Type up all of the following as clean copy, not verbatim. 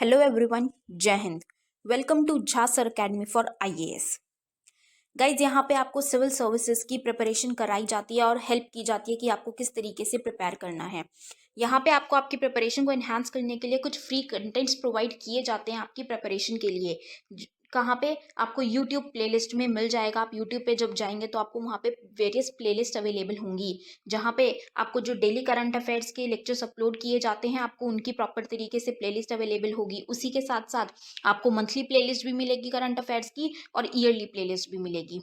Hello everyone, जय हिंद। Welcome to Jha sir academy for IAS. Guys, यहाँ पे आपको सिविल सर्विसेज की प्रिपरेशन कराई जाती है और हेल्प की जाती है कि आपको किस तरीके से प्रिपेयर करना है। यहाँ पे आपको आपकी प्रिपरेशन को एनहांस करने के लिए कुछ फ्री कंटेंट्स प्रोवाइड किए जाते हैं आपकी प्रिपरेशन के लिए। कहाँ पे आपको यूट्यूब प्लेलिस्ट में मिल जाएगा। आप यूट्यूब पे जब जाएंगे तो आपको वहाँ पे वेरियस प्लेलिस्ट अवेलेबल होंगी, जहाँ पे आपको जो डेली करंट अफेयर्स के लेक्चर्स अपलोड किए जाते हैं आपको उनकी प्रॉपर तरीके से प्लेलिस्ट अवेलेबल होगी। उसी के साथ साथ आपको मंथली प्लेलिस्ट भी मिलेगी करंट अफेयर्स की और ईयरली प्लेलिस्ट भी मिलेगी।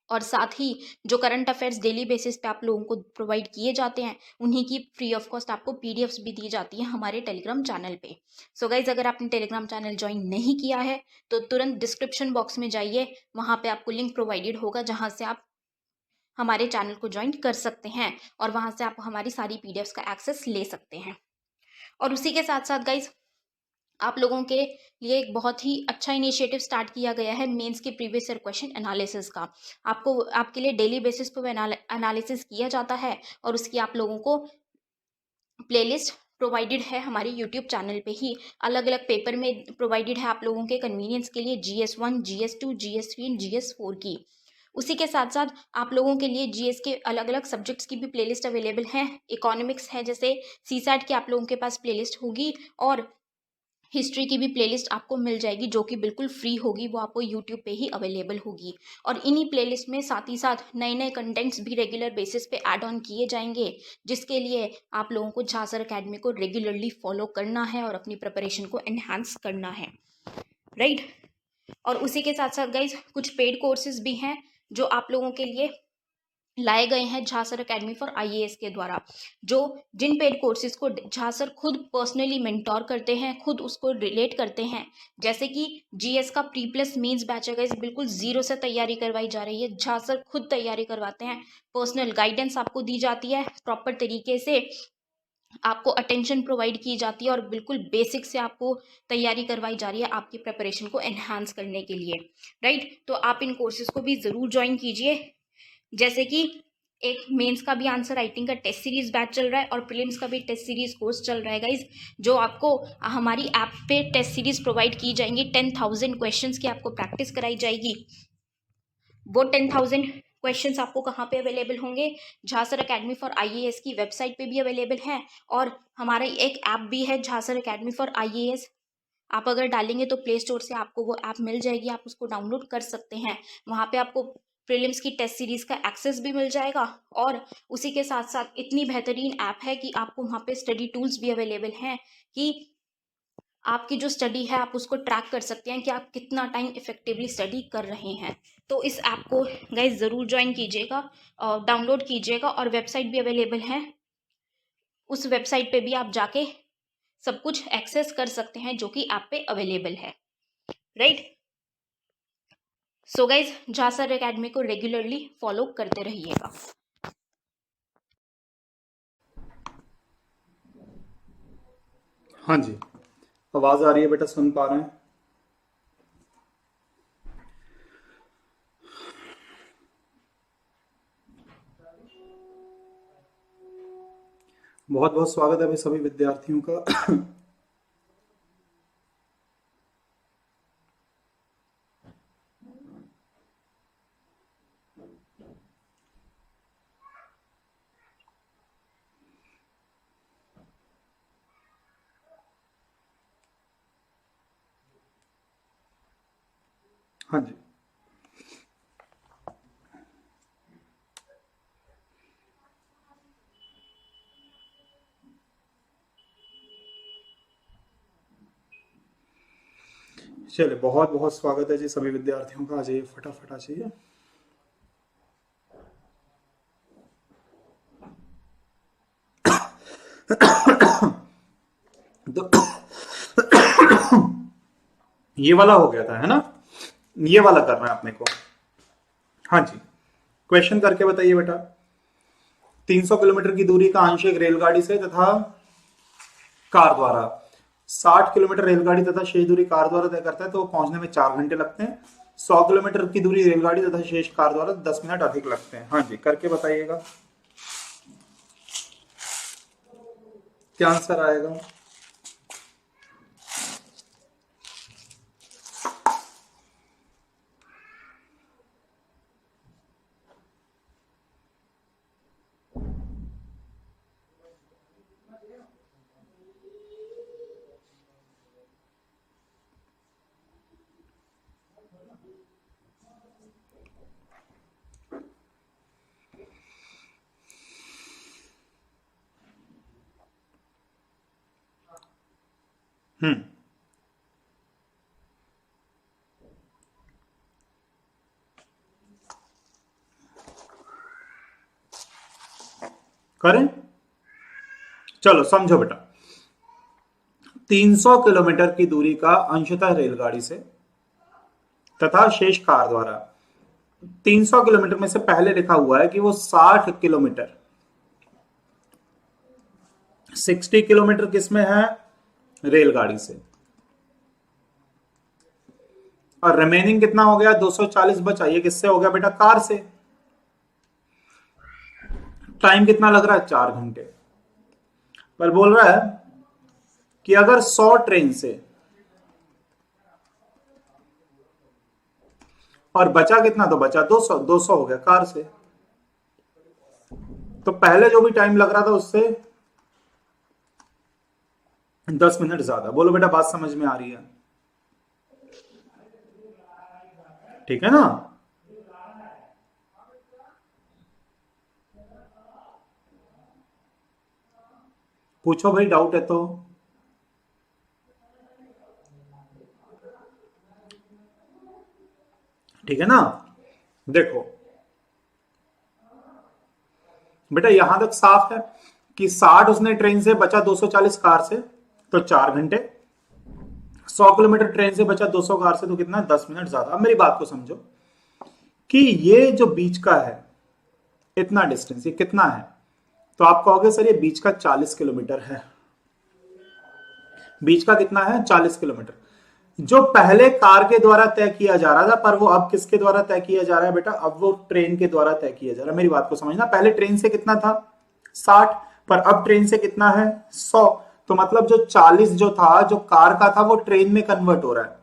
और साथ ही जो करंट अफेयर्स डेली बेसिस पे आप लोगों को प्रोवाइड किए जाते हैं उन्हीं की फ्री ऑफ कॉस्ट आपको पीडीएफ्स भी दी जाती है हमारे टेलीग्राम चैनल पे। सो गाइज, अगर आपने टेलीग्राम चैनल ज्वाइन नहीं किया है तो तुरंत डिस्क्रिप्शन बॉक्स में जाइए, वहाँ पे आपको लिंक प्रोवाइडेड होगा जहाँ से आप हमारे चैनल को ज्वाइन कर सकते हैं और वहाँ से आप हमारी सारी पीडीएफ्स का एक्सेस ले सकते हैं। और उसी के साथ साथ गाइज, आप लोगों के लिए एक बहुत ही अच्छा इनिशिएटिव स्टार्ट किया गया है मेंस के प्रीवियस ईयर क्वेश्चन एनालिसिस का। आपको आपके लिए डेली बेसिस पर एनालिसिस किया जाता है और उसकी आप लोगों को प्लेलिस्ट प्रोवाइडेड है हमारे यूट्यूब चैनल पे ही। अलग अलग पेपर में प्रोवाइडेड है आप लोगों के कन्वीनियंस के लिए, GS1, GS2, GS3 and GS4 की। उसी के साथ साथ आप लोगों के लिए जीएस के अलग अलग सब्जेक्ट्स की भी प्लेलिस्ट अवेलेबल है। इकोनॉमिक्स है, जैसे सीसैट की आप लोगों के पास प्लेलिस्ट होगी और हिस्ट्री की भी प्लेलिस्ट आपको मिल जाएगी जो कि बिल्कुल फ्री होगी, वो आपको यूट्यूब पे ही अवेलेबल होगी। और इन्हीं प्लेलिस्ट में साथ ही साथ नए नए कंटेंट्स भी रेगुलर बेसिस पे ऐड ऑन किए जाएंगे, जिसके लिए आप लोगों को झा सर अकेडमी को रेगुलरली फॉलो करना है और अपनी प्रिपरेशन को एनहांस करना है, राइट। और उसी के साथ साथ गाइज, कुछ पेड कोर्सेज भी हैं जो आप लोगों के लिए लाए गए हैं Jha sir academy for IAS के द्वारा, जो जिन पेड कोर्सेज को झा सर खुद पर्सनली मेंटोर करते हैं, खुद उसको रिलेट करते हैं। जैसे कि जीएस का प्री प्लस मेंस बैच है गाइस, बिल्कुल जीरो से तैयारी करवाई जा रही है। झा सर खुद तैयारी करवाते हैं, पर्सनल गाइडेंस आपको दी जाती है, प्रॉपर तरीके से आपको अटेंशन प्रोवाइड की जाती है और बिल्कुल बेसिक से आपको तैयारी करवाई जा रही है आपकी प्रिपरेशन को एनहांस करने के लिए, राइट। तो आप इन कोर्सेज को भी ज़रूर ज्वाइन कीजिए। जैसे कि एक मेंस का भी आंसर राइटिंग का टेस्ट सीरीज बैच चल रहा है और प्रीलिम्स का भी टेस्ट सीरीज कोर्स चल रहा है गाइज, जो आपको हमारी ऐप पे टेस्ट सीरीज प्रोवाइड की जाएंगी। 10,000 क्वेश्चंस की आपको प्रैक्टिस कराई जाएगी। वो 10,000 क्वेश्चंस आपको कहाँ पे अवेलेबल होंगे? Jha sir academy for IAS की वेबसाइट पे भी अवेलेबल है और हमारा एक ऐप भी है Jha sir academy for IAS. आप अगर डालेंगे तो प्ले स्टोर से आपको वो ऐप मिल जाएगी, आप उसको डाउनलोड कर सकते हैं। वहाँ पे आपको प्रीलिम्स की टेस्ट सीरीज का एक्सेस भी मिल जाएगा और उसी के साथ साथ इतनी बेहतरीन ऐप है कि आपको वहाँ पे स्टडी टूल्स भी अवेलेबल हैं कि आपकी जो स्टडी है आप उसको ट्रैक कर सकते हैं कि आप कितना टाइम इफेक्टिवली स्टडी कर रहे हैं। तो इस ऐप को गाइज ज़रूर ज्वाइन कीजिएगा, डाउनलोड कीजिएगा और वेबसाइट भी अवेलेबल है। उस वेबसाइट पे भी आप जाके सब कुछ एक्सेस कर सकते हैं जो कि ऐप पे अवेलेबल है, right. So guys, Jha sir academy को रेगुलरली फॉलो करते रहिएगा। हाँ जी, आवाज आ रही है बेटा, सुन पा रहे हैं? बहुत बहुत स्वागत है भाई सभी विद्यार्थियों का। हाँ जी, चलिए बहुत बहुत स्वागत है जी सभी विद्यार्थियों का। आ जाइए, फटाफट आ जाइए। तो ये वाला हो गया था, है ना? ये वाला करना है अपने को। हाँ जी, क्वेश्चन करके बताइए बेटा। 300 किलोमीटर की दूरी का आंशिक रेलगाड़ी से तथा कार द्वारा 60 किलोमीटर रेलगाड़ी तथा शेष दूरी कार द्वारा तय करता है तो पहुंचने में 4 घंटे लगते हैं। 100 किलोमीटर की दूरी रेलगाड़ी तथा शेष कार द्वारा 10 मिनट अधिक लगते हैं। हाँ जी, करके बताइएगा क्या आंसर आएगा। हम्म करें, चलो समझो बेटा। 300 किलोमीटर की दूरी का अंशतः रेलगाड़ी से तथा शेष कार द्वारा। 300 किलोमीटर में से पहले लिखा हुआ है कि वो 60 किलोमीटर, 60 किलोमीटर किसमें है, रेलगाड़ी से, और रिमेनिंग कितना हो गया 240 बचा, ये किससे हो गया बेटा, कार से। टाइम कितना लग रहा है, 4 घंटे। पर बोल रहा है कि अगर 100 ट्रेन से और बचा कितना, तो बचा 200, 200 हो गया कार से। तो पहले जो भी टाइम लग रहा था उससे 10 मिनट ज्यादा। बोलो बेटा बात समझ में आ रही है, ठीक है ना। पूछो भाई, डाउट है तो। ठीक है ना। देखो बेटा यहां तक साफ है कि 60 उसने ट्रेन से, बचा 240 कार से, तो 4 घंटे। 100 किलोमीटर ट्रेन से, बचा 200 कार से, तो कितना, 10 मिनट ज्यादा। अब मेरी बात को समझो कि ये जो बीच का है इतना डिस्टेंस, ये कितना है, तो आप कहोगे सर ये बीच का 40 किलोमीटर है। बीच का कितना है, 40 किलोमीटर, जो पहले कार के द्वारा तय किया जा रहा था, पर वो अब किसके द्वारा तय किया जा रहा है बेटा, अब वो ट्रेन के द्वारा तय किया जा रहा है। मेरी बात को समझना, पहले ट्रेन से कितना था, 60, पर अब ट्रेन से कितना है, 100। तो मतलब जो 40 जो था, जो कार का था, वो ट्रेन में कन्वर्ट हो रहा है।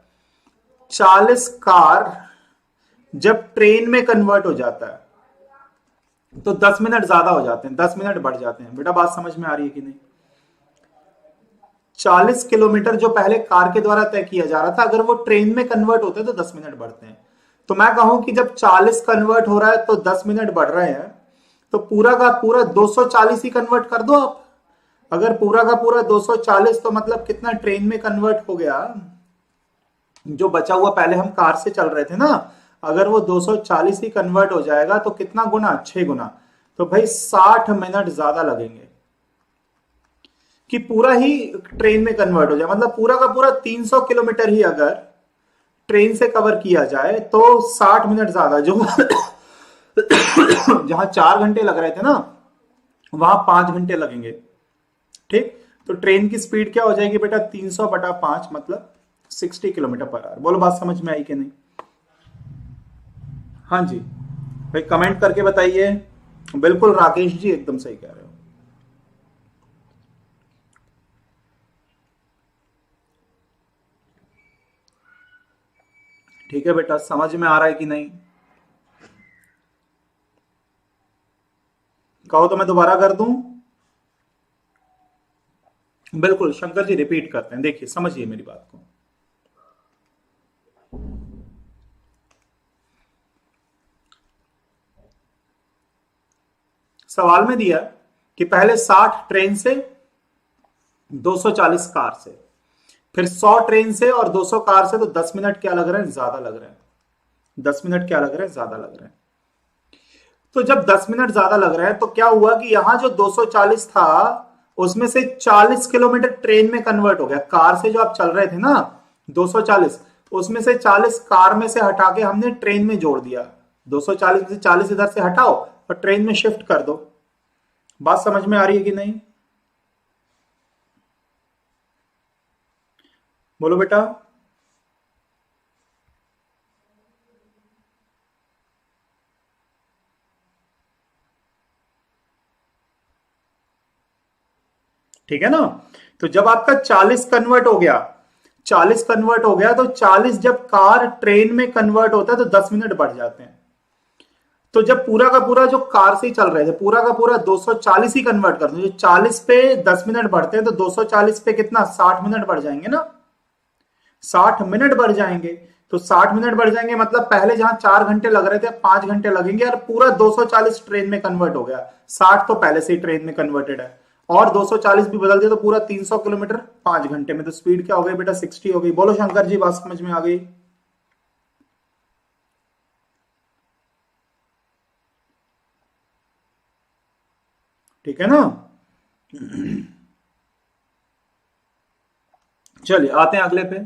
40 कार जब ट्रेन में कन्वर्ट हो जाता है तो 10 मिनट ज्यादा हो जाते हैं, 10 मिनट बढ़ जाते हैं। बेटा बात समझ में आ रही है कि नहीं। 40 किलोमीटर जो पहले कार के द्वारा तय किया जा रहा था, अगर वो ट्रेन में कन्वर्ट होते हैं तो 10 मिनट बढ़ते हैं। तो मैं कहूं कि जब 40 कन्वर्ट हो रहा है तो 10 मिनट बढ़ रहे हैं, तो पूरा का पूरा 240 ही कन्वर्ट कर दो आप। अगर पूरा का पूरा 240, तो मतलब कितना ट्रेन में कन्वर्ट हो गया, जो बचा हुआ पहले हम कार से चल रहे थे ना, अगर वो 240 ही कन्वर्ट हो जाएगा तो कितना गुना, 6 गुना। तो भाई 60 मिनट ज्यादा लगेंगे कि पूरा ही ट्रेन में कन्वर्ट हो जाए। मतलब पूरा का पूरा 300 किलोमीटर ही अगर ट्रेन से कवर किया जाए तो 60 मिनट ज्यादा, जो जहां 4 घंटे लग रहे थे ना, वहां 5 घंटे लगेंगे। ठीक, तो ट्रेन की स्पीड क्या हो जाएगी बेटा, 300/5, मतलब 60 किलोमीटर पर आवर। बोलो बात समझ में आई कि नहीं। हाँ जी भाई, कमेंट करके बताइए। बिल्कुल राकेश जी एकदम सही कह रहे हो। ठीक है बेटा, समझ में आ रहा है कि नहीं, कहो तो मैं दोबारा कर दूं। बिल्कुल शंकर जी रिपीट करते हैं, देखिए समझिए मेरी बात को। सवाल में दिया कि पहले 60 ट्रेन से, 240 कार से, फिर 100 ट्रेन से और 200 कार से, तो 10 मिनट क्या लग रहे हैं, ज्यादा लग रहे हैं। 10 मिनट क्या लग रहे हैं, ज्यादा लग रहे हैं। तो जब 10 मिनट ज्यादा लग रहे हैं तो क्या हुआ कि यहां जो 240 था उसमें से 40 किलोमीटर ट्रेन में कन्वर्ट हो गया। कार से जो आप चल रहे थे ना 240, उसमें से 40 कार में से हटा के हमने ट्रेन में जोड़ दिया। 240 में से 40 इधर से हटाओ और ट्रेन में शिफ्ट कर दो। बात समझ में आ रही है कि नहीं, बोलो बेटा। ठीक है ना। तो जब आपका 40 कन्वर्ट हो गया, 40 कन्वर्ट हो गया, तो 40 जब कार ट्रेन में कन्वर्ट होता है तो 10 मिनट बढ़ जाते हैं। तो जब पूरा का पूरा जो कार से चल रहे थे, पूरा का पूरा 240 ही कन्वर्ट कर दो, जो 40 पे 10 मिनट बढ़ते हैं तो 240 पे कितना, 60 मिनट बढ़ जाएंगे ना, 60 मिनट बढ़ जाएंगे। तो 60 मिनट बढ़ जाएंगे, मतलब पहले जहां 4 घंटे लग रहे थे 5 घंटे लगेंगे, और पूरा 240 ट्रेन में कन्वर्ट हो गया। 60 तो पहले से ही ट्रेन में कन्वर्टेड है, और 240 भी बदल दिया तो पूरा 300 किलोमीटर 5 घंटे में। तो स्पीड क्या हो गई बेटा 60 हो गई। बोलो शंकर जी, बात समझ में आ गई? ठीक है ना। चलिए आते हैं अगले पे,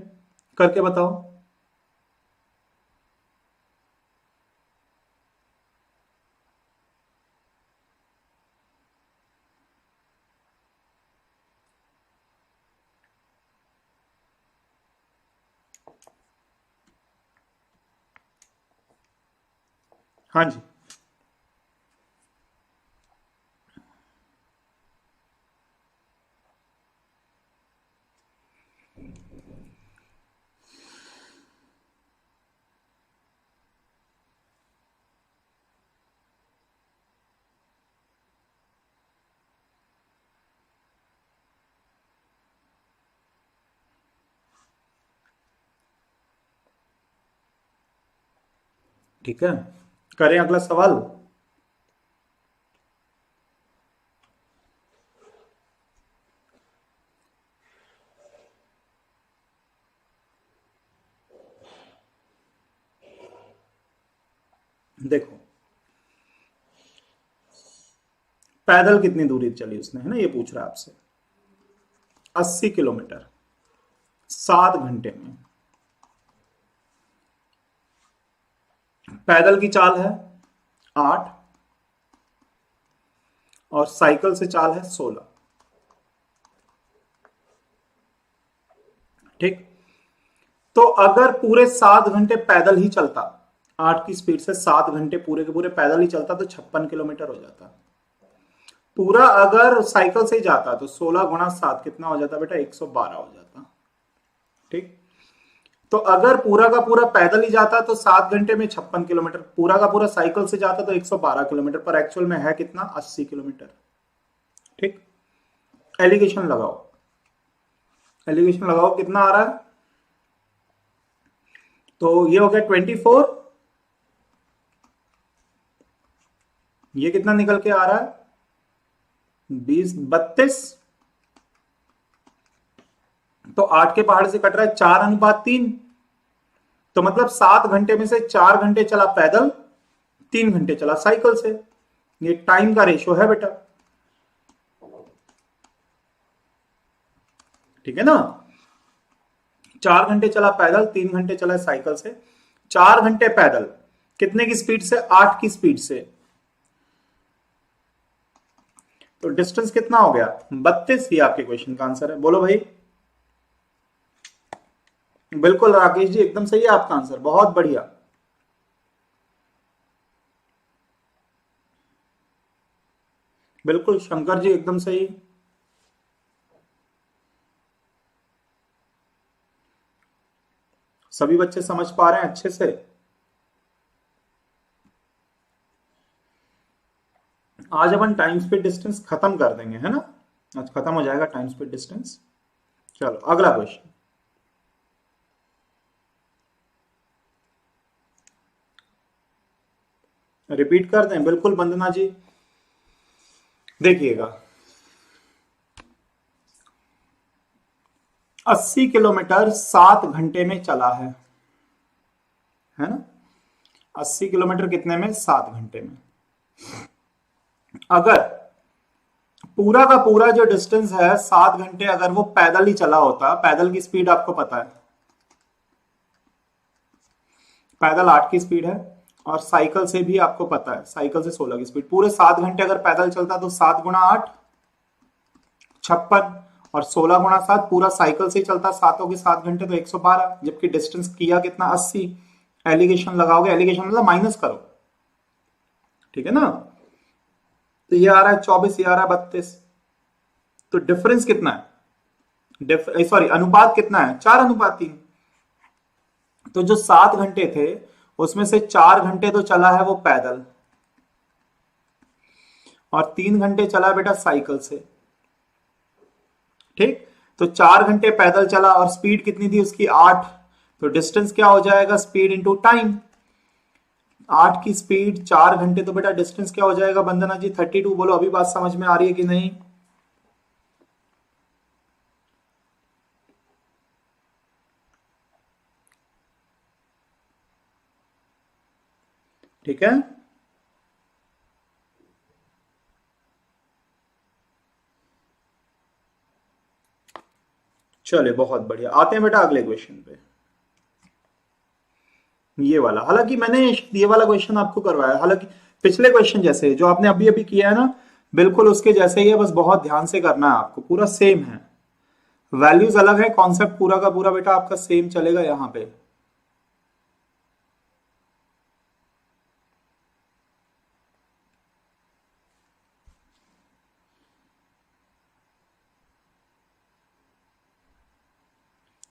करके बताओ। हाँ जी, ठीक है, करें अगला सवाल। देखो पैदल कितनी दूरी चली उसने, है ना, ये पूछ रहा है आपसे। 80 किलोमीटर 7 घंटे में। पैदल की चाल है 8 और साइकिल से चाल है 16। ठीक, तो अगर पूरे 7 घंटे पैदल ही चलता, 8 की स्पीड से 7 घंटे पूरे के पूरे पैदल ही चलता, तो 56 किलोमीटर हो जाता। पूरा अगर साइकिल से ही जाता तो 16 × 7 कितना हो जाता बेटा, 112 हो जाता। ठीक, तो अगर पूरा का पूरा पैदल ही जाता तो 7 घंटे में 56 किलोमीटर, पूरा का पूरा साइकिल से जाता तो 112 किलोमीटर, पर एक्चुअल में है कितना, 80 किलोमीटर। ठीक, एलिगेशन लगाओ, एलिगेशन लगाओ, कितना आ रहा है? तो ये हो गया 24, ये कितना निकल के आ रहा है, 20 32। तो 8 के पहाड़ से कट रहा है 4:3। तो मतलब 7 घंटे में से 4 घंटे चला पैदल, 3 घंटे चला साइकिल से। ये टाइम का रेशो है बेटा, ठीक है ना। 4 घंटे चला पैदल, 3 घंटे चला साइकिल से। 4 घंटे पैदल कितने की स्पीड से, 8 की स्पीड से। तो डिस्टेंस कितना हो गया, 32। ये आपके क्वेश्चन का आंसर है। बोलो भाई। बिल्कुल राकेश जी, एकदम सही है आपका आंसर, बहुत बढ़िया। बिल्कुल शंकर जी, एकदम सही। सभी बच्चे समझ पा रहे हैं अच्छे से? आज अपन टाइम स्पीड डिस्टेंस खत्म कर देंगे, है ना। आज खत्म हो जाएगा टाइम स्पीड डिस्टेंस। चलो अगला क्वेश्चन। रिपीट कर दें? बिल्कुल वंदना जी, देखिएगा 80 किलोमीटर 7 घंटे में चला है ना। 80 किलोमीटर कितने में, 7 घंटे में। अगर पूरा का पूरा जो डिस्टेंस है 7 घंटे अगर वो पैदल ही चला होता, पैदल की स्पीड आपको पता है, पैदल 8 की स्पीड है, और साइकिल से भी आपको पता है, साइकिल से 16 की स्पीड। पूरे 7 घंटे अगर पैदल चलता तो 7 × 8 56, और 16 × 7 पूरा साइकिल से ही चलता, 7 के 7 घंटे तो 112। जबकि डिस्टेंस किया कितना, 80। एलिगेशन लगाओगे, एलिगेशन मतलब माइनस करो, ठीक है ना। तो ये आ रहा है 24, ये आ रहा है 32। तो डिफरेंस कितना है, सॉरी अनुपात कितना है, 4:3। तो जो 7 घंटे थे उसमें से 4 घंटे तो चला है वो पैदल, और 3 घंटे चला बेटा साइकिल से। ठीक, तो 4 घंटे पैदल चला और स्पीड कितनी थी उसकी, 8। तो डिस्टेंस क्या हो जाएगा, स्पीड इंटू टाइम। 8 की स्पीड 4 घंटे, तो बेटा डिस्टेंस क्या हो जाएगा वंदना जी, 32। बोलो अभी बात समझ में आ रही है कि नहीं? ठीक है, चले बहुत बढ़िया। आते हैं बेटा अगले क्वेश्चन पे, ये वाला। हालांकि मैंने ये वाला क्वेश्चन आपको करवाया, हालांकि पिछले क्वेश्चन जैसे जो आपने अभी अभी किया है ना, बिल्कुल उसके जैसे ही है, बस बहुत ध्यान से करना है आपको, पूरा सेम है, वैल्यूज अलग है, कॉन्सेप्ट पूरा का पूरा बेटा आपका सेम चलेगा यहां पे।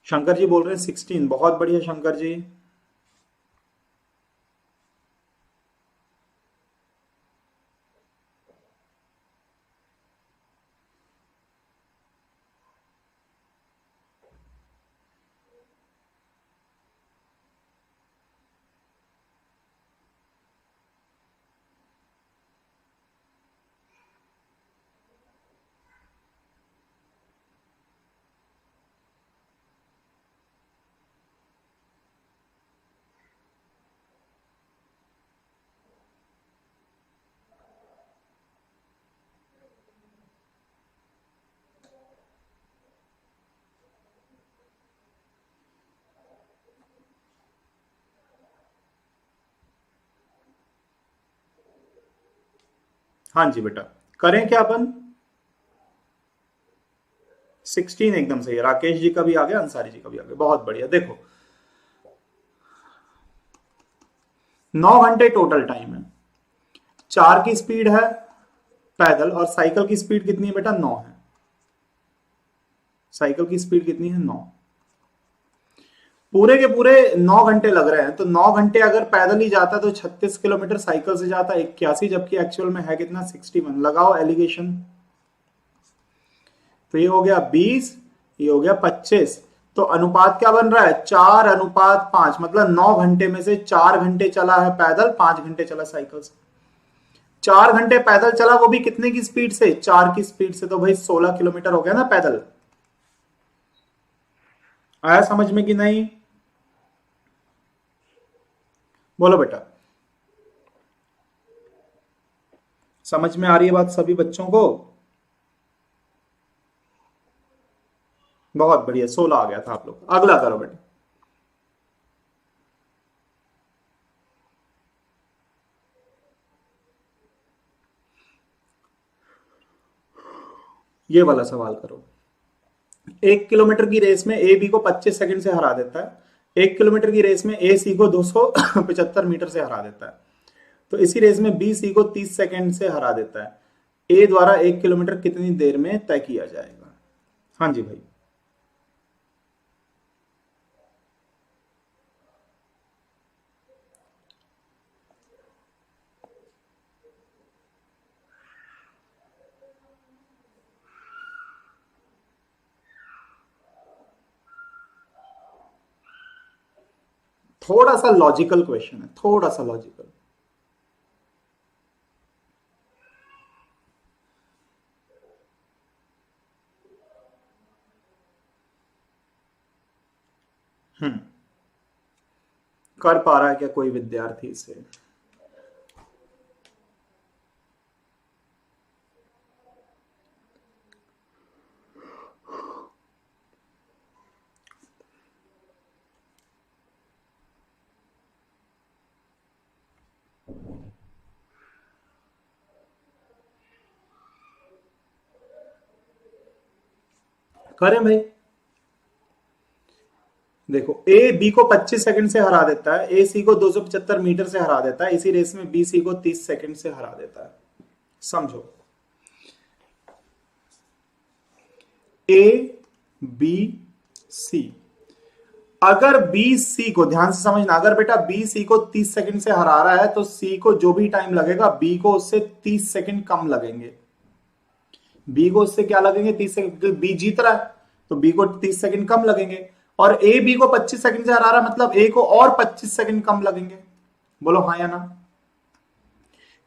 शंकर जी बोल रहे हैं 16, बहुत बढ़िया शंकर जी। हाँ जी बेटा, करें क्या अपन? 16 एकदम सही है, राकेश जी का भी आ गया, अंसारी जी का भी आ गया, बहुत बढ़िया। देखो 9 घंटे टोटल टाइम है, 4 की स्पीड है पैदल, और साइकिल की स्पीड कितनी है बेटा? 9 है। साइकिल की स्पीड कितनी है? 9। पूरे के पूरे 9 घंटे लग रहे हैं, तो 9 घंटे अगर पैदल ही जाता तो 36 किलोमीटर, साइकिल से जाता 81, जबकि एक्चुअल में है कितना? 61। लगाओ एलिगेशन, तो ये हो गया 20, ये हो गया 25। तो अनुपात क्या बन रहा है? 4:5, मतलब 9 घंटे में से 4 घंटे चला है पैदल, 5 घंटे चला साइकिल से। 4 घंटे पैदल चला, वो भी कितने की स्पीड से? 4 की स्पीड से, तो भाई 16 किलोमीटर हो गया ना पैदल। आया समझ में कि नहीं? बोलो बेटा, समझ में आ रही है बात सभी बच्चों को? बहुत बढ़िया, 16 आ गया था आप लोग। अगला करो बेटा। ये वाला सवाल करो। 1 किलोमीटर की रेस में ए बी को 25 सेकंड से हरा देता है। 1 किलोमीटर की रेस में ए सी को 275 मीटर से हरा देता है। तो इसी रेस में बी सी को 30 सेकंड से हरा देता है। ए द्वारा 1 किलोमीटर कितनी देर में तय किया जाएगा? हाँ जी भाई। थोड़ा सा लॉजिकल क्वेश्चन है, थोड़ा सा लॉजिकल। हम्म, कर पा रहा है क्या कोई विद्यार्थी इसे? करें भाई। देखो ए बी को 25 सेकंड से हरा देता है, ए सी को 275 मीटर से हरा देता है, इसी रेस में बी सी को 30 सेकंड से हरा देता है। समझो, ए बी सी, अगर बी सी को, ध्यान से समझना, अगर बेटा बी सी को 30 सेकंड से हरा रहा है तो सी को जो भी टाइम लगेगा बी को उससे 30 सेकंड कम लगेंगे। बी को उससे क्या लगेंगे? 30 सेकंड, क्योंकि बी जीत रहा है तो बी को 30 सेकंड कम लगेंगे। और ए बी को 25 सेकंड से हरा रहा है, मतलब ए को और 25 सेकंड कम लगेंगे। बोलो हाँ या ना?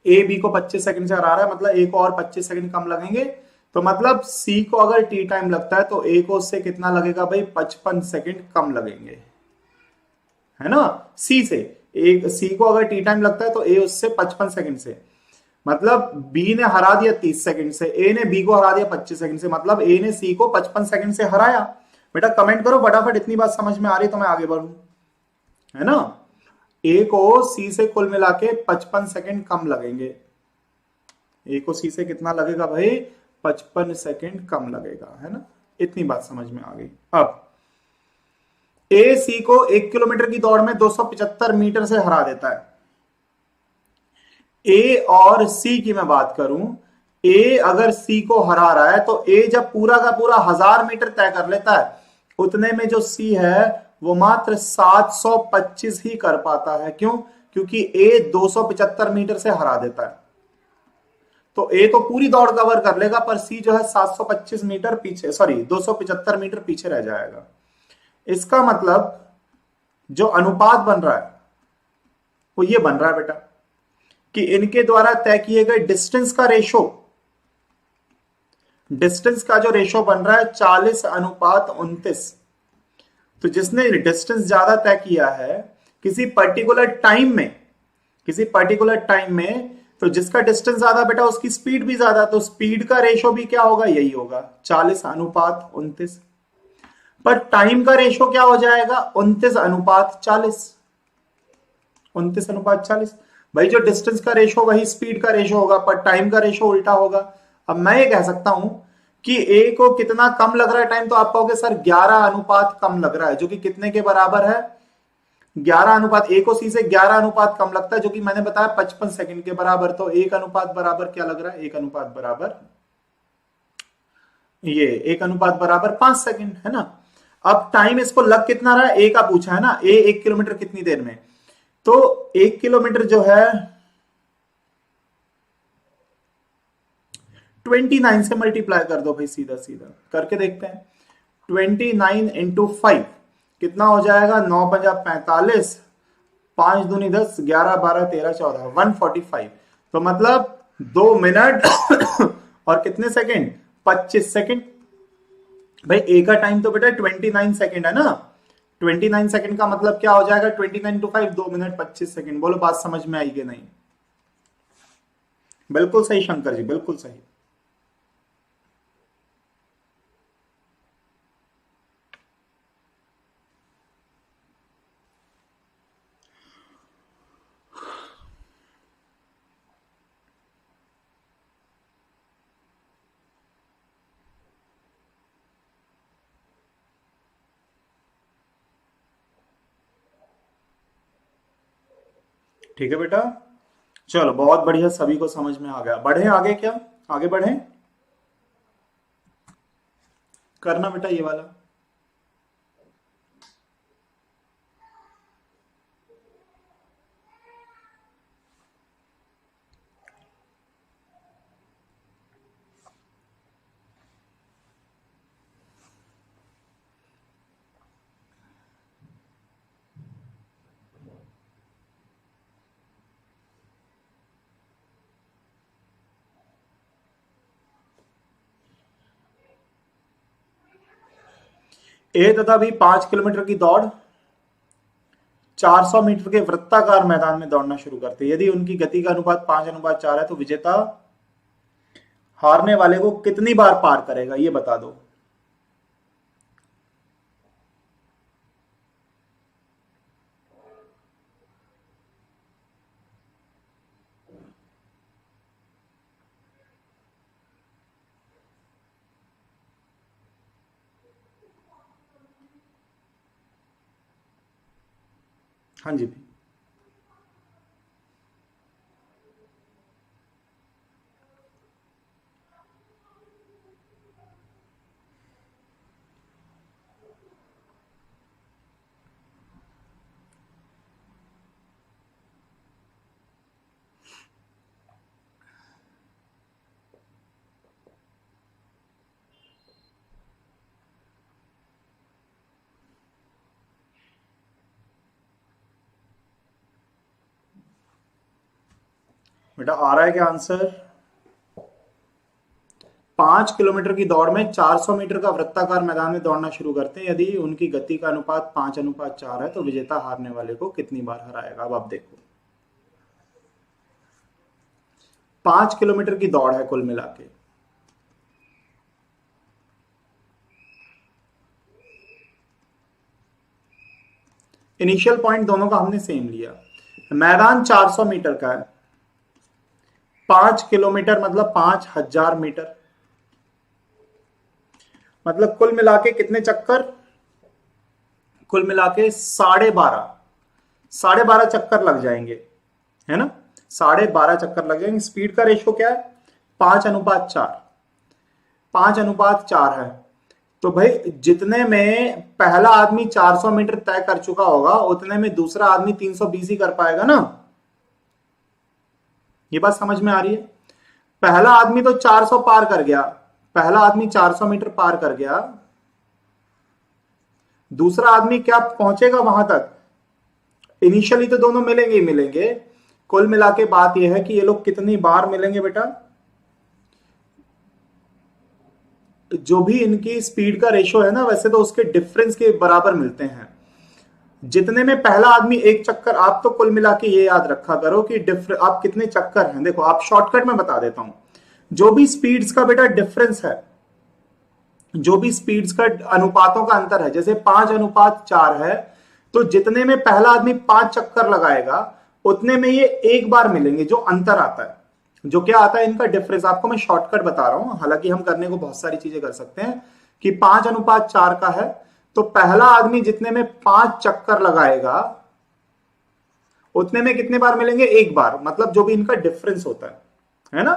ए बी को 25 सेकंड से हरा रहा है, मतलब ए को और 25 सेकंड कम लगेंगे। तो मतलब सी को अगर टी टाइम लगता है तो ए को उससे कितना लगेगा भाई? 55 सेकंड कम लगेंगे, है ना? सी से एक सी को अगर टी टाइम लगता है तो ए उससे 55 सेकंड से, मतलब बी ने हरा दिया 30 सेकंड से, ए ने बी को हरा दिया 25 सेकंड से, मतलब ए ने सी को 55 सेकंड से हराया। बेटा कमेंट करो फटाफट, इतनी बात समझ में आ रही तो मैं आगे बढ़ूं, है ना। ए को सी से कुल मिला के 55 सेकंड कम लगेंगे। ए को सी से कितना लगेगा भाई? 55 सेकंड कम लगेगा, है ना। इतनी बात समझ में आ गई। अब ए सी को 1 किलोमीटर की दौड़ में 275 मीटर से हरा देता है। ए और सी की मैं बात करूं, ए अगर सी को हरा रहा है तो ए जब पूरा का पूरा 1000 मीटर तय कर लेता है, उतने में जो सी है वो मात्र 725 ही कर पाता है। क्यों? क्योंकि ए 275 मीटर से हरा देता है। तो ए तो पूरी दौड़ कवर कर लेगा, पर सी जो है 725 मीटर पीछे, सॉरी 275 मीटर पीछे रह जाएगा। इसका मतलब जो अनुपात बन रहा है वो ये बन रहा है बेटा कि इनके द्वारा तय किए गए डिस्टेंस का रेशो, डिस्टेंस का जो रेशो बन रहा है 40:29। तो जिसने डिस्टेंस ज्यादा तय किया है किसी पर्टिकुलर टाइम में, किसी पर्टिकुलर टाइम में, तो जिसका डिस्टेंस ज्यादा बेटा उसकी स्पीड भी ज्यादा, तो स्पीड का रेशो भी क्या होगा? यही होगा 40:29। पर टाइम का रेशो क्या हो जाएगा? 29:40। 29:40। भाई जो डिस्टेंस का रेशो वही स्पीड का रेशो होगा, पर टाइम का रेशो उल्टा होगा। अब मैं ये कह सकता हूं कि ए को कितना कम लग रहा है टाइम, तो आप कहोगे सर 11 अनुपात कम लग रहा है, जो कि कितने के बराबर है? 11 अनुपात, ए को सी से 11 अनुपात कम लगता है, जो कि मैंने बताया 55 सेकंड के बराबर। तो 1 अनुपात बराबर क्या लग रहा है? 1 अनुपात बराबर ये 1 अनुपात बराबर 5 सेकंड, है ना। अब टाइम इसको लग कितना रहा है? ए का पूछा है ना, ए 1 किलोमीटर कितनी देर में, तो 1 किलोमीटर जो है 29 से मल्टीप्लाई कर दो भाई, सीधा सीधा करके देखते हैं। 29 इंटू 5 कितना हो जाएगा? 9×5 = 45, 5 दूनी 10, 11 12 13 14, 145। तो मतलब 2 मिनट और कितने सेकंड? 25 सेकंड। भाई ए का टाइम तो बेटा 29 सेकंड है ना, 29 सेकंड का मतलब क्या हो जाएगा? 29 × 5, 2 मिनट 25 सेकंड। बोलो बात समझ में आई कि नहीं? बिल्कुल सही शंकर जी, बिल्कुल सही। ठीक है बेटा, चलो बहुत बढ़िया, सभी को समझ में आ गया। बढ़े आगे? क्या आगे बढ़े? करना बेटा ये वाला। ए तथा बी 5 किलोमीटर की दौड़ 400 मीटर के वृत्ताकार मैदान में दौड़ना शुरू करते हैं। यदि उनकी गति का अनुपात 5:4 है तो विजेता हारने वाले को कितनी बार पार करेगा, ये बता दो। हाँ जी भी। बेटा आ रहा है क्या आंसर? 5 किलोमीटर की दौड़ में 400 मीटर का वृत्ताकार मैदान में दौड़ना शुरू करते हैं। यदि उनकी गति का अनुपात 5:4 है तो विजेता हारने वाले को कितनी बार हराएगा? अब आप देखो, 5 किलोमीटर की दौड़ है कुल मिला के। इनिशियल पॉइंट दोनों का हमने सेम लिया। मैदान 400 मीटर का है, 5 किलोमीटर मतलब 5,000 मीटर, मतलब कुल मिला के कितने चक्कर? कुल मिला के 12.5 चक्कर लग जाएंगे, है ना? 12.5 चक्कर लग जाएंगे। स्पीड का रेशो क्या है? 5:4। 5:4 है तो भाई जितने में पहला आदमी 400 मीटर तय कर चुका होगा उतने में दूसरा आदमी 320 ही कर पाएगा ना। ये बात समझ में आ रही है? पहला आदमी तो 400 पार कर गया, पहला आदमी 400 मीटर पार कर गया, दूसरा आदमी क्या पहुंचेगा वहां तक? इनिशियली तो दोनों मिलेंगे ही मिलेंगे। कुल मिला के बात यह है कि ये लोग कितनी बार मिलेंगे बेटा? जो भी इनकी स्पीड का रेशो है ना, वैसे तो उसके डिफरेंस के बराबर मिलते हैं। जितने में पहला आदमी एक चक्कर, आप तो कुल मिला के ये याद रखा करो कि आप कितने चक्कर हैं। देखो आप शॉर्टकट में बता देता हूं, जो भी स्पीड्स का बेटा डिफरेंस है, जो भी स्पीड्स का अनुपातों का अंतर है, जैसे 5:4 है तो जितने में पहला आदमी 5 चक्कर लगाएगा उतने में ये एक बार मिलेंगे। जो अंतर आता है, जो क्या आता है इनका डिफरेंस, आपको मैं शॉर्टकट बता रहा हूं, हालांकि हम करने को बहुत सारी चीजें कर सकते हैं। कि 5:4 का है तो पहला आदमी जितने में 5 चक्कर लगाएगा उतने में कितने बार मिलेंगे? एक बार। मतलब जो भी इनका डिफरेंस होता है ना,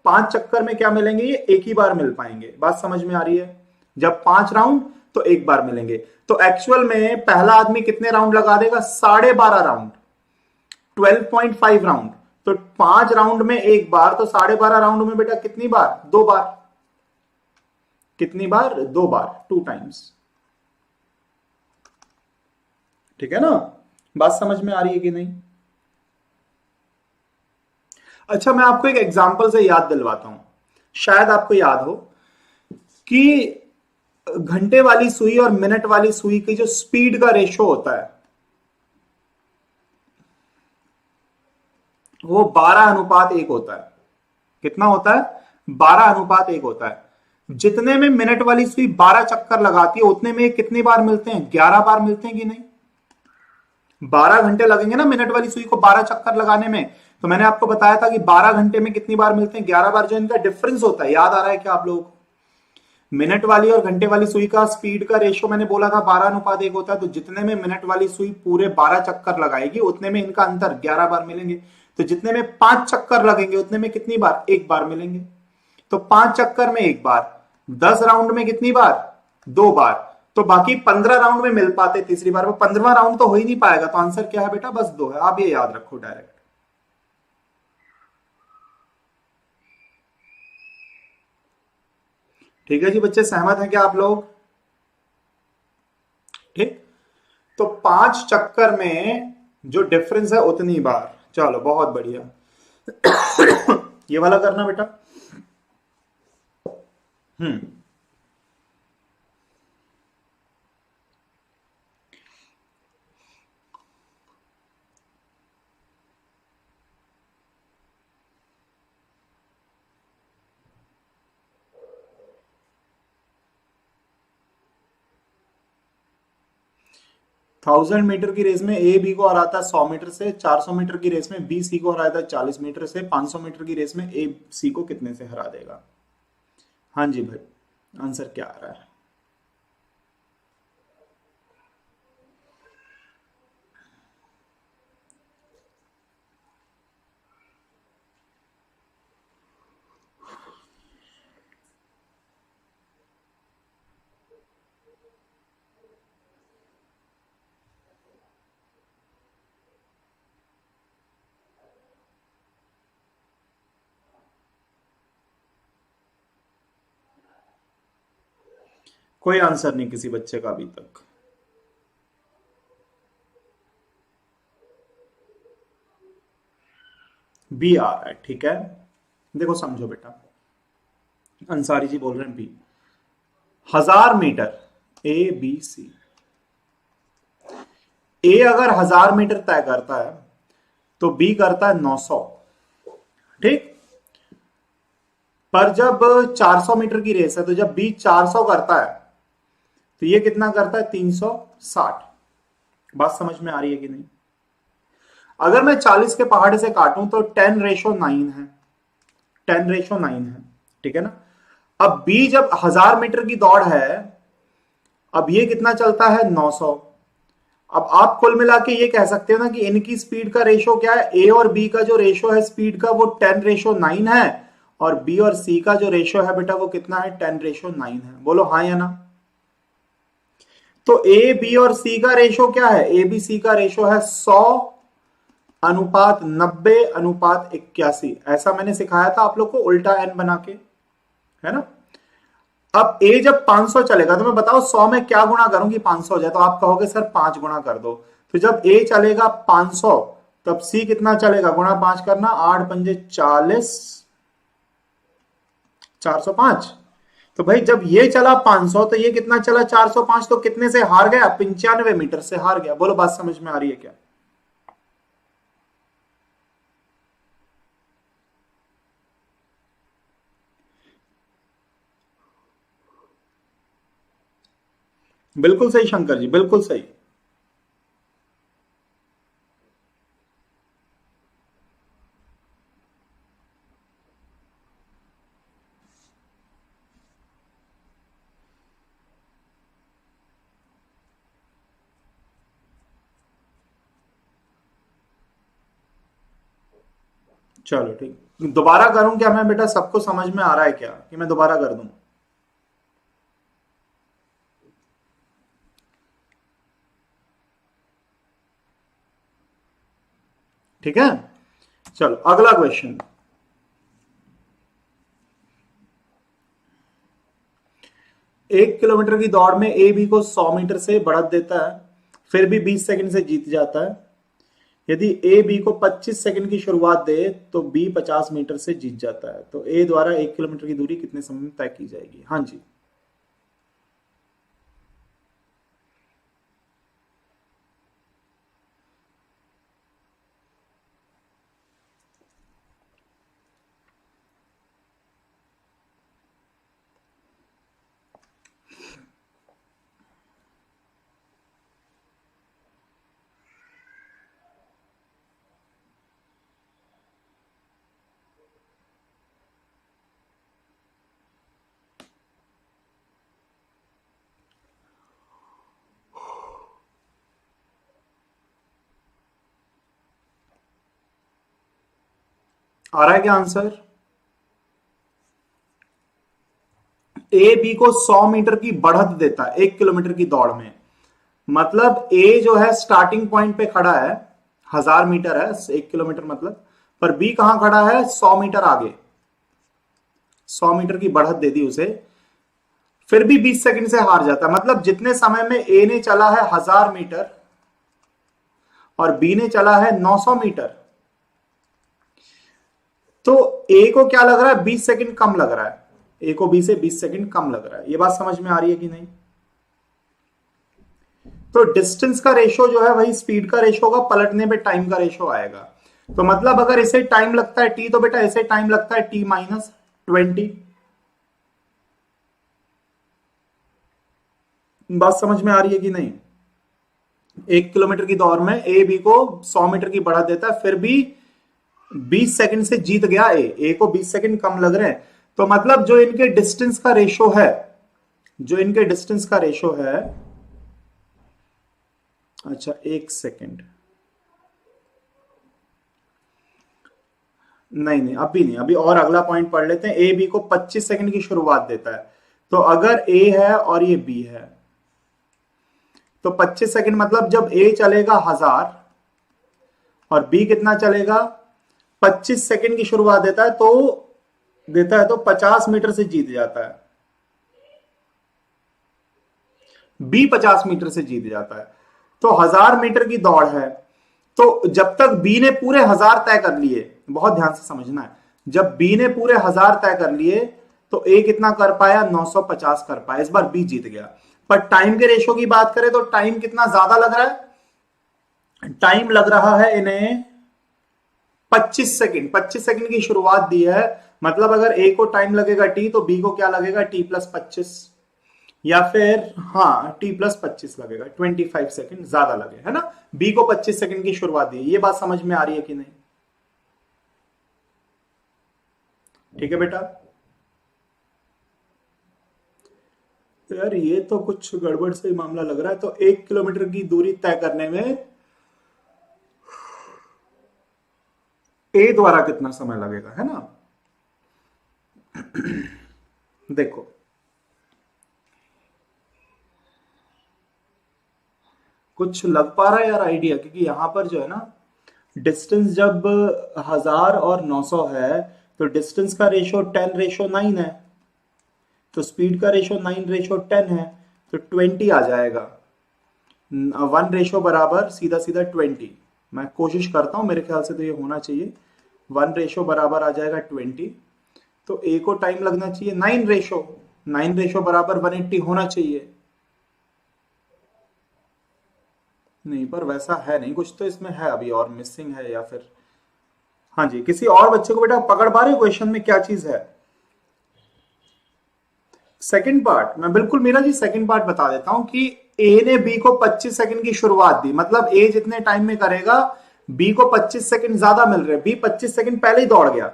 5 चक्कर में क्या मिलेंगे? ये एक ही बार मिल पाएंगे। बात समझ में आ रही है? जब 5 राउंड तो एक बार मिलेंगे। तो एक्चुअल में पहला आदमी कितने राउंड लगा देगा? 12.5 राउंड, 12.5 राउंड। तो 5 राउंड में एक बार, तो 12.5 राउंड में बेटा कितनी बार? 2 बार। कितनी बार? 2 बार, 2 टाइम्स। ठीक है ना? बात समझ में आ रही है कि नहीं? अच्छा, मैं आपको एक एग्जांपल से याद दिलवाता हूं, शायद आपको याद हो कि घंटे वाली सुई और मिनट वाली सुई की जो स्पीड का रेशो होता है वो 12:1 होता है। कितना होता है? 12:1 होता है। जितने में मिनट वाली सुई 12 चक्कर लगाती है उतने में कितनी बार मिलते हैं? 11 बार मिलते हैं कि नहीं? 12 घंटे लगेंगे ना मिनट वाली सुई को 12 चक्कर लगाने में, तो मैंने आपको बताया था कि 12 घंटे में कितनी बार मिलते हैं? 11 बार। जो इनका डिफरेंस होता है, याद आ रहा है क्या आप लोगों को? मिनट वाली और घंटे वाली सुई का स्पीड का रेशो मैंने बोला था 12:1 होता है। तो जितने में मिनट वाली सुई पूरे 12 चक्कर लगाएगी उतने में इनका अंतर 11 बार मिलेंगे। तो जितने में 5 चक्कर लगेंगे उतने में कितनी बार? एक बार मिलेंगे। तो 5 चक्कर में एक बार, 10 राउंड में कितनी बार? 2 बार। तो बाकी 15 राउंड में मिल पाते तीसरी बार, वो 15वां राउंड तो हो ही नहीं पाएगा। तो आंसर क्या है बेटा? बस 2 है। आप ये याद रखो डायरेक्ट। ठीक है जी बच्चे, सहमत हैं क्या आप लोग? ठीक। तो 5 चक्कर में जो डिफरेंस है उतनी बार। चलो बहुत बढ़िया। ये वाला करना बेटा। हम्म। थाउजेंड मीटर की रेस में ए बी को हराता है 100 मीटर से, 400 मीटर की रेस में बी सी को हराता है 40 मीटर से, 500 मीटर की रेस में ए सी को कितने से हरा देगा? हाँ जी भाई, आंसर क्या आ रहा है? कोई आंसर नहीं किसी बच्चे का अभी तक। बी आ रहा है। ठीक है, देखो समझो बेटा, अंसारी जी बोल रहे हैं B. 1000 metre, A B C. A अगर 1000 मीटर तय करता है तो बी करता है 900, ठीक। पर जब 400 मीटर की रेस है तो जब बी 400 करता है तो ये कितना करता है? 360। बात समझ में आ रही है कि नहीं? अगर मैं 40 के पहाड़े से काटूं तो 10:9 है, 10:9 है, ठीक है ना। अब बी जब 1000 मीटर की दौड़ है, अब ये कितना चलता है? 900। अब आप कुल मिला के ये कह सकते हो ना कि इनकी स्पीड का रेशो क्या है? ए और बी का जो रेशो है स्पीड का वो 10:9 है, और बी और सी का जो रेशो है बेटा वो कितना है? 10:9 है। बोलो हाँ या ना। तो ए बी और सी का रेशो क्या है? ए बी सी का रेशो है 100:90:81। ऐसा मैंने सिखाया था आप लोग को उल्टा एन बना के, है ना। अब ए जब 500 चलेगा तो मैं बताओ 100 में क्या गुणा करूं कि 500 हो जाए? तो आप कहोगे सर 5 गुणा कर दो। तो जब ए चलेगा 500 तब सी कितना चलेगा? गुणा 5 करना, 8 पंजे 40, 405। तो भाई जब ये चला 500 तो ये कितना चला? 405। तो कितने से हार गया? 95 मीटर से हार गया। बोलो बात समझ में आ रही है क्या? बिल्कुल सही शंकर जी, बिल्कुल सही। चलो ठीक, दोबारा करूं क्या मैं बेटा? सबको समझ में आ रहा है क्या कि मैं दोबारा कर दूं? ठीक है, चलो अगला क्वेश्चन। 1 किलोमीटर की दौड़ में ए बी को 100 मीटर से बढ़त देता है, फिर भी 20 सेकंड से जीत जाता है। यदि ए बी को 25 सेकंड की शुरुआत दे तो बी 50 मीटर से जीत जाता है। तो ए द्वारा 1 किलोमीटर की दूरी कितने समय में तय की जाएगी? हाँ जी। आ रहा है क्या आंसर? ए बी को 100 मीटर की बढ़त देता है 1 किलोमीटर की दौड़ में। मतलब ए जो है स्टार्टिंग पॉइंट पे खड़ा है, 1000 मीटर है 1 किलोमीटर मतलब, पर बी कहां खड़ा है? 100 मीटर आगे। 100 मीटर की बढ़त दे दी उसे, फिर भी 20 सेकंड से हार जाता है। मतलब जितने समय में ए ने चला है 1000 मीटर और बी ने चला है 900 मीटर, तो ए को क्या लग रहा है? 20 सेकंड कम लग रहा है। ए को बी से 20 सेकंड कम लग रहा है। ये बात समझ में आ रही है कि नहीं? तो डिस्टेंस का रेशो जो है वही स्पीड का रेशो होगा, पलटने पे टाइम का रेशो आएगा। तो मतलब अगर इसे टाइम लगता है टी, तो बेटा इसे टाइम लगता है T-20। बात समझ में आ रही है कि नहीं? 1 किलोमीटर की दौड़ में ए बी को 100 मीटर की बढ़ा देता है, फिर भी 20 सेकंड से जीत गया। ए को 20 सेकंड कम लग रहे हैं। तो मतलब जो इनके डिस्टेंस का रेशो है, जो इनके डिस्टेंस का रेशो है, अच्छा 1 सेकंड, नहीं नहीं अभी नहीं, अभी और अगला पॉइंट पढ़ लेते हैं। ए बी को 25 सेकंड की शुरुआत देता है। तो अगर ए है और ये बी है तो 25 सेकंड मतलब जब ए चलेगा 1000 और बी कितना चलेगा? 25 सेकंड की शुरुआत देता है तो 50 मीटर से जीत जाता है। बी 50 मीटर से जीत जाता है। तो 1000 मीटर की दौड़ है, तो जब तक बी ने पूरे 1000 तय कर लिए, बहुत ध्यान से समझना है, जब बी ने पूरे 1000 तय कर लिए तो ए कितना कर पाया, 950 कर पाया, इस बार बी जीत गया। पर टाइम के रेशो की बात करें तो टाइम कितना ज्यादा लग रहा है, टाइम लग रहा है इन्हें 25 सेकंड। 25 सेकंड की शुरुआत दी है, मतलब अगर ए को टाइम लगेगा टी तो बी को क्या लगेगा, टी प्लस 25, या फिर हाँ टी प्लस 25 लगेगा, 25 सेकंड ज्यादा लगे, है ना। बी को 25 सेकंड की शुरुआत दी, ये बात समझ में आ रही है कि नहीं? ठीक है बेटा। तो यार ये तो कुछ गड़बड़ से ही मामला लग रहा है। तो 1 किलोमीटर की दूरी तय करने में ए द्वारा कितना समय लगेगा, है ना। देखो कुछ लग पा रहा है यार आइडिया, क्योंकि यहां पर जो है ना डिस्टेंस जब 1000 और 900 है तो डिस्टेंस का रेशो 10:9 है, तो स्पीड का रेशो 9:10 है, तो 20 आ जाएगा। 1 रेशो बराबर सीधा सीधा 20। मैं कोशिश करता हूं, मेरे ख्याल से तो ये होना चाहिए। 1 रेशो बराबर आ जाएगा 20, तो ए को टाइम लगना चाहिए 9 रेशो, 9 रेशो बराबर 180 होना चाहिए। नहीं, पर वैसा है नहीं, कुछ तो इसमें है अभी और मिसिंग है, या फिर हाँ जी, किसी और बच्चे को बेटा पकड़ पा रहे क्वेश्चन में क्या चीज है? सेकंड पार्ट मैं बिल्कुल, मीरा जी सेकंड पार्ट बता देता हूं कि ए ने बी को 25 सेकंड की शुरुआत दी, मतलब ए जितने टाइम में करेगा बी को 25 सेकंड ज्यादा मिल रहे हैं, बी 25 सेकंड पहले ही दौड़ गया,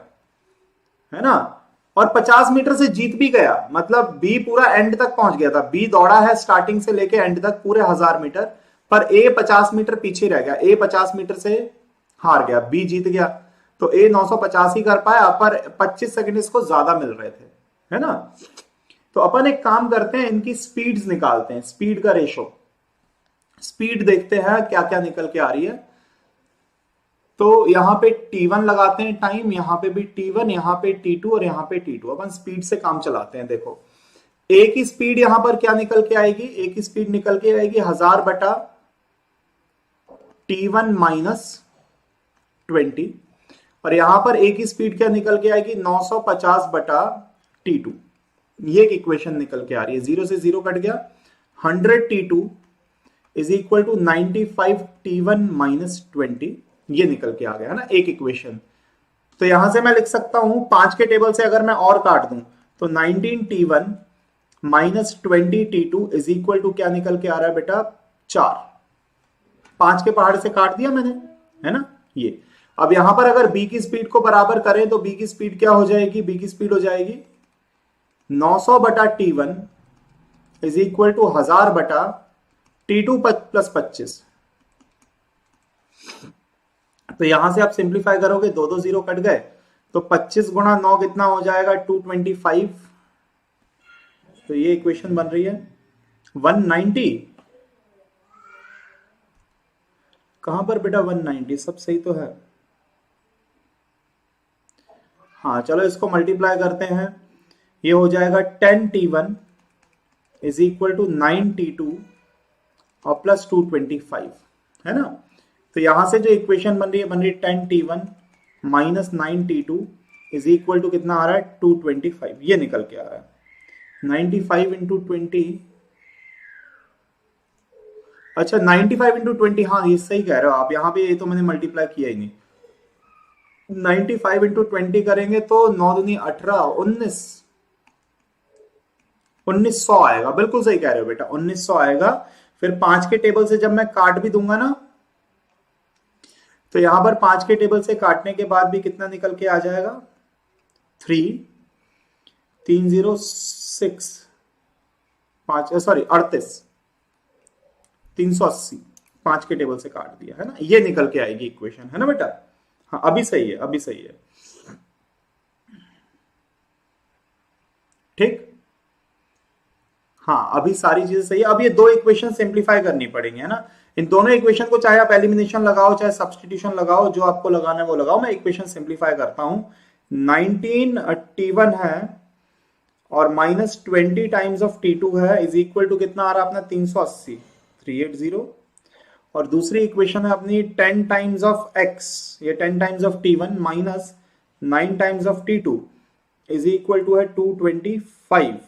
है ना, और 50 मीटर से जीत भी गया, मतलब बी पूरा एंड तक पहुंच गया था। बी दौड़ा है स्टार्टिंग से लेके एंड तक पूरे 1000 मीटर, पर ए 50 मीटर पीछे रह गया, ए 50 मीटर से हार गया, बी जीत गया। तो ए 950 ही कर पाया, पर 25 सेकंड इसको ज्यादा मिल रहे थे, है ना। तो अपन एक काम करते हैं, इनकी स्पीड्स निकालते हैं, स्पीड का रेशो, स्पीड देखते हैं क्या क्या निकल के आ रही है। तो यहां पे T1 लगाते हैं टाइम, यहां पे भी T1, यहां पे T2 और यहां पे T2। अपन स्पीड से काम चलाते हैं। देखो ए की स्पीड यहां पर क्या निकल के आएगी, ए की स्पीड निकल के आएगी 1000 बटा T1 माइनस 20, और यहां पर ए की स्पीड क्या निकल के आएगी, 950 बटा T2। ये एक इक्वेशन निकल के आ रही है, 0 से 0 कट गया, 100 T2 is equal to 95 T1 minus 20, ये निकल के आ गया, है ना, एक इक्वेशन। तो यहां से मैं लिख सकता हूं 5 के टेबल से अगर मैं और काट दूं तो 19 T1 minus 20 T2 is equal to क्या निकल के आ रहा है बेटा, 4। 5 के पहाड़ से काट दिया मैंने, है ना ये। अब यहां पर अगर बी की स्पीड को बराबर करें तो बी की स्पीड क्या हो जाएगी, बी की स्पीड हो जाएगी 900 बटा T1 इज इक्वल टू 1000 बटा T2 प्लस 25। तो यहां से आप सिंप्लीफाई करोगे, दो दो जीरो कट गए, तो 25 गुणा 9 कितना हो जाएगा, 225। तो ये इक्वेशन बन रही है 190। कहां पर बेटा 190, सब सही तो है। हाँ चलो इसको मल्टीप्लाई करते हैं, ये हो जाएगा 10 T1 is equal to 9 T2 और प्लस 225, है ना। तो यहां से जो इक्वेशन बन रही है 10 T1 minus 9 T2 is equal to कितना आ रहा है, 225, ये निकल के आ रहा है। 95 इंटू 20, अच्छा 95 इंटू 20, हाँ ये सही कह रहे हो आप, यहाँ पे ये तो मैंने मल्टीप्लाई किया ही नहीं। 95 इंटू 20 करेंगे तो 9 दूनी 18, 1900 आएगा, बिल्कुल सही कह रहे हो बेटा, 1900 आएगा। फिर 5 के टेबल से जब मैं काट भी दूंगा ना, तो यहां पर 5 के टेबल से काटने के बाद भी कितना निकल के आ जाएगा, 306, 38, 380, 5 के टेबल से काट दिया, है ना, ये निकल के आएगी इक्वेशन, है ना बेटा। हाँ अभी सही है, अभी सही है, ठीक। हाँ अभी सारी चीजें सही है। अब ये दो इक्वेशन सिंप्लीफाई करनी पड़ेंगी, है ना। इन दोनों इक्वेशन को चाहे आप एलिमिनेशन लगाओ चाहे सब्सटीट्यूशन लगाओ, जो आपको लगाना है वो लगाओ। मैं इक्वेशन सिंप्लीफाई करता हूं। 19 T1 है और माइनस 20 टाइम्स ऑफ T2 है, इज इक्वल टू कितना आ रहा है अपना, 380, 380। और दूसरी इक्वेशन है अपनी 10 टाइम्स ऑफ x, ये 10 times of T1 minus 9 times of T2 is equal to है 225।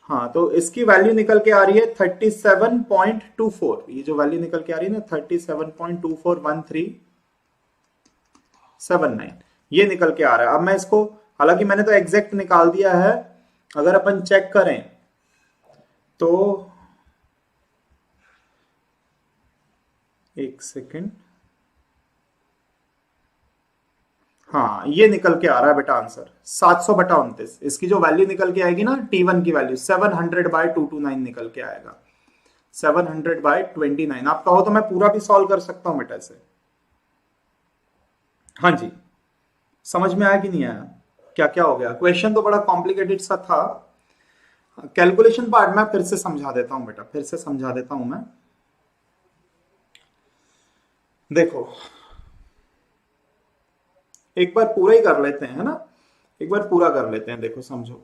हाँ, तो इसकी वैल्यू निकल के आ रही है 37.24। ये जो वैल्यू निकल के आ रही है ना 37.241379, ये निकल के आ रहा है। अब मैं इसको, हालांकि मैंने तो एग्जैक्ट निकाल दिया है, अगर अपन चेक करें तो एक सेकेंड, हाँ ये निकल के आ रहा है बेटा आंसर 700/29। इसकी जो वैल्यू निकल के आएगी ना T1 की वैल्यू 700/229 निकल के आएगा, 700/29। आप कहो तो मैं पूरा भी सॉल्व कर सकता हूं बेटा इसे। हाँ जी, समझ में आया कि नहीं आया? क्या क्या हो गया? क्वेश्चन तो बड़ा कॉम्प्लिकेटेड सा था। कैलकुलेशन पार्ट मैं फिर से समझा देता हूं बेटा, फिर से समझा देता हूं मैं। देखो एक बार पूरा ही कर लेते हैं, है ना, एक बार पूरा कर लेते हैं। देखो समझो,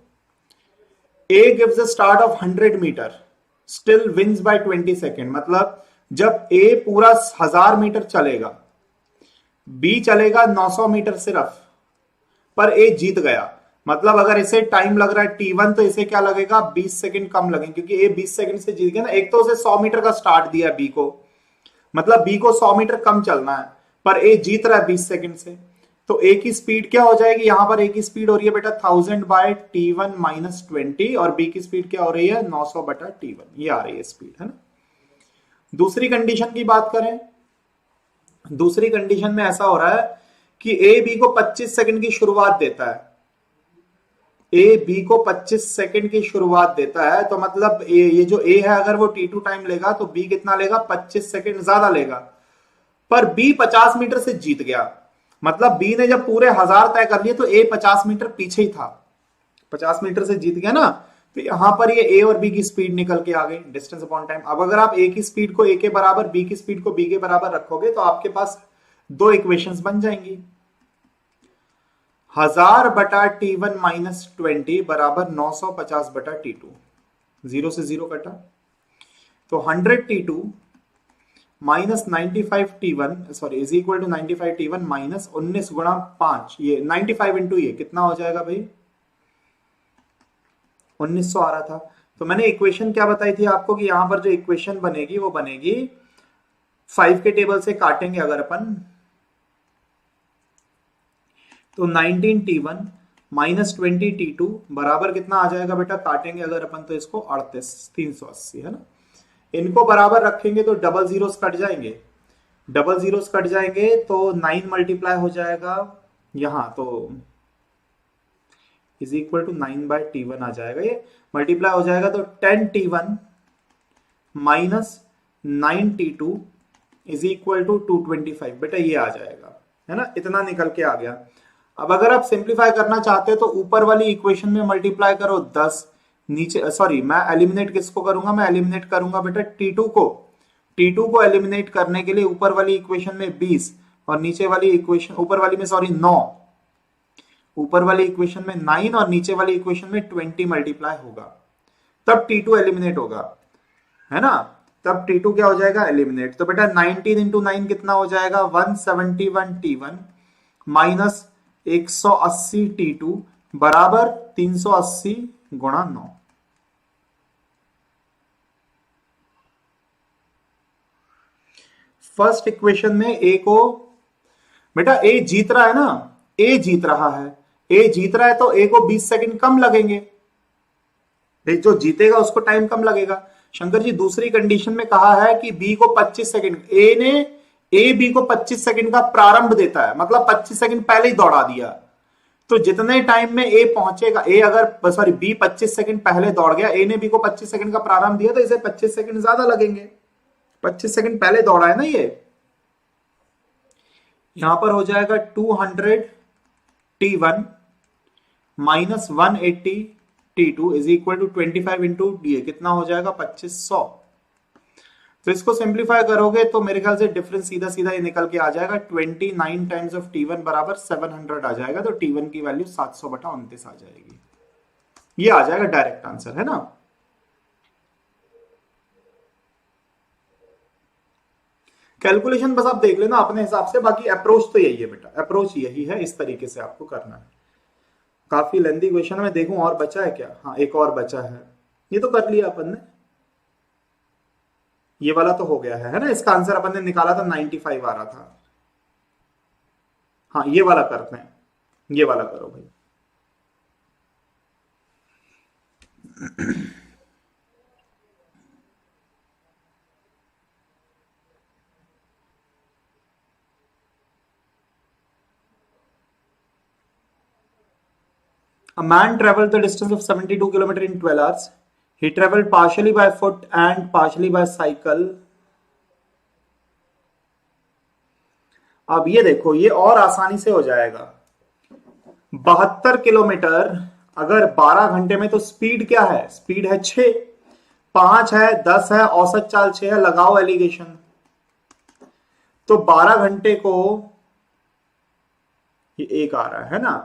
A gives a start of 100 metre, still wins by 20 second. मतलब जब A पूरा 1000 मीटर चलेगा, B चलेगा 900 मीटर सिर्फ, पर A जीत गया। मतलब अगर इसे टाइम लग रहा है T1 तो इसे क्या लगेगा, 20 सेकंड कम लगेंगे, क्योंकि A 20 सेकंड से जीत गया ना। एक तो उसे 100 मीटर का स्टार्ट दिया B को, मतलब B को 100 मीटर कम चलना है, पर A जीत रहा है 20 सेकंड से। तो A की स्पीड क्या हो जाएगी, यहां पर A की स्पीड हो रही है बेटा 1000/T1 माइनस 20, और B की स्पीड क्या हो रही है 900/T1, ये आ रही है स्पीड, है ना। दूसरी कंडीशन की बात करें, दूसरी कंडीशन में ऐसा हो रहा है कि A B को 25 सेकंड की शुरुआत देता है, A B को 25 सेकंड की शुरुआत देता है, तो मतलब ये जो A है अगर वो T2 टाइम लेगा तो B कितना लेगा, 25 सेकंड ज्यादा लेगा। पर B 50 मीटर से जीत गया, मतलब B ने जब पूरे 1000 तय कर लिए तो A 50 मीटर पीछे ही था, 50 मीटर से जीत गया ना। तो यहां पर ये A और B की स्पीड निकल के आ गई, डिस्टेंस अपॉन टाइम। अब अगर आप A की स्पीड को A के बराबर, B की स्पीड को B के बराबर रखोगे तो आपके पास दो इक्वेशंस बन जाएंगी। 1000/T1 माइनस 20 बराबर 950/T2, 0 से 0 कटा, तो 100T2 minus 95T1 sorry is equal to 95T1 minus 19 गुणा 5, ये 95 इंटू ये कितना हो जाएगा भाई, 1900 आ रहा था। तो मैंने इक्वेशन क्या बताई थी आपको कि यहां पर जो इक्वेशन बनेगी वो बनेगी 5 के टेबल से काटेंगे अगर अपन, तो 19T1 माइनस 20T2 बराबर कितना आ जाएगा बेटा, काटेंगे अगर अपन तो इसको 38, 380, है ना। इनको बराबर रखेंगे तो डबल जीरोस कट जाएंगे, डबल जीरोस कट जाएंगे तो 9 मल्टीप्लाई हो जाएगा यहां, तो इज इक्वल टू 9/T1 आ जाएगा, ये मल्टीप्लाई हो जाएगा तो 10T1 minus 9T2 is equal to 225, बेटा ये आ जाएगा, है ना, इतना निकल के आ गया। अब अगर आप सिंप्लीफाई करना चाहते हो तो ऊपर वाली इक्वेशन में मल्टीप्लाई करो 10, नीचे सॉरी मैं एलिमिनेट किसको करूंगा, मैं एलिमिनेट करूंगा बेटा T2 को। T2 को एलिमिनेट करने के लिए ऊपर वाली इक्वेशन में 20 और नीचे वाली इक्वेशन, ऊपर वाली में सॉरी 9, ऊपर वाली इक्वेशन में 9 और नीचे वाली इक्वेशन में 20 मल्टीप्लाई होगा, तब T2 एलिमिनेट होगा, है ना, तब T2 क्या हो जाएगा, एलिमिनेट। तो बेटा 19 इंटू 9 कितना हो जाएगा, 171T1 माइनस 180T2 बराबर 380 गुणा 9। फर्स्ट इक्वेशन में A को, बेटा A जीत रहा है ना, A जीत रहा है, A जीत रहा है तो A को 20 सेकंड कम लगेंगे, जो जीतेगा उसको टाइम कम लगेगा। शंकर जी दूसरी कंडीशन में कहा है कि B को 25 सेकंड, A B को 25 सेकंड का प्रारंभ देता है, मतलब 25 सेकंड पहले ही दौड़ा दिया, तो जितने टाइम में A पहुंचेगा, A अगर सॉरी B 25 सेकंड पहले दौड़ गया, A ने B को 25 सेकंड का प्रारंभ दिया तो इसे 25 सेकंड ज्यादा लगेंगे, 25 सेकंड पहले दौड़ा है ना ये। यहां पर हो जाएगा 200T1 minus 180T2 is equal to 25 into D, कितना हो जाएगा 2500। तो इसको सिंप्लीफाई करोगे तो मेरे ख्याल से डिफरेंस सीधा सीधा ये निकल के आ जाएगा, 29 टाइम्स ऑफ T1 बराबर 700 आ जाएगा, तो T1 की वैल्यू 700/29 आ जाएगी, ये आ जाएगा डायरेक्ट आंसर, है ना। कैलकुलेशन बस आप देख लेना अपने हिसाब से, बाकी अप्रोच तो यही है बेटा, अप्रोच यही है, इस तरीके से आपको करना है। काफी लेंदी क्वेश्चन, मैं देखूं और बचा है क्या। हाँ एक और बचा है, ये तो कर लिया अपन ने, ये वाला तो हो गया है ना। इसका आंसर अपन ने निकाला था 95 आ रहा था। हाँ ये वाला करते हैं, ये वाला करो भाई। A man traveled the distance of 72 kilometers in 12 hours. He traveled partially by foot and partially by cycle. अब ये देखो, ये और आसानी से हो जाएगा। 72 किलोमीटर अगर 12 घंटे में, तो स्पीड क्या है, स्पीड है 6, 5 है, 10 है, औसत चाल 6 है, लगाओ एलिगेशन। तो 12 घंटे को, ये एक आ रहा है ना,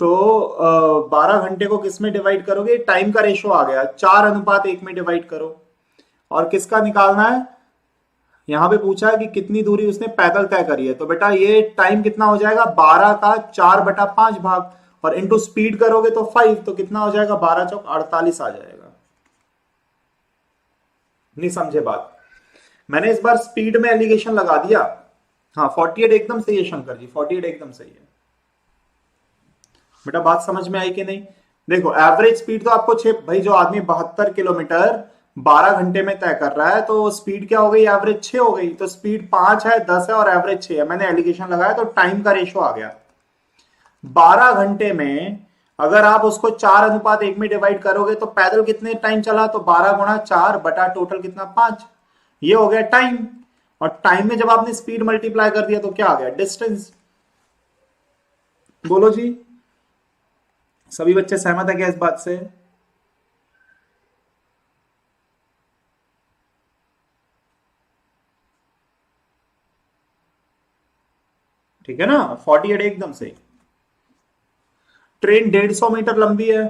तो 12 घंटे को किस में डिवाइड करोगे, टाइम का रेशो आ गया, 4:1 में डिवाइड करो। और किसका निकालना है, यहां पे पूछा है कि कितनी दूरी उसने पैदल तय करी है, तो बेटा ये टाइम कितना हो जाएगा, 12 का 4/5 भाग, और इनटू स्पीड करोगे तो 5, तो कितना हो जाएगा, 12 चौक 48 आ जाएगा। नहीं समझे बात, मैंने इस बार स्पीड में एलिगेशन लगा दिया। हाँ 48 एकदम सही है शंकर जी, 48 एकदम सही है बेटा। बात समझ में आई कि नहीं। देखो एवरेज स्पीड तो आपको 6, भाई जो आदमी 72 किलोमीटर 12 घंटे में तय कर रहा है, तो स्पीड क्या हो गई, एवरेज 6 हो गई। तो स्पीड 5 है, 10 है और एवरेज 6 है, मैंने एलिगेशन लगाया तो टाइम का रेशो आ गया। 12 घंटे में अगर आप उसको 4:1 में डिवाइड करोगे तो पैदल कितने टाइम चला, तो 12 गुणा 4 बटा टोटल कितना 5, ये हो गया टाइम। और टाइम में जब आपने स्पीड मल्टीप्लाई कर दिया तो क्या आ गया, डिस्टेंस। बोलो जी, सभी बच्चे सहमत है क्या इस बात से। ठीक है ना, 48 एकदम सही। ट्रेन 150 मीटर लंबी है,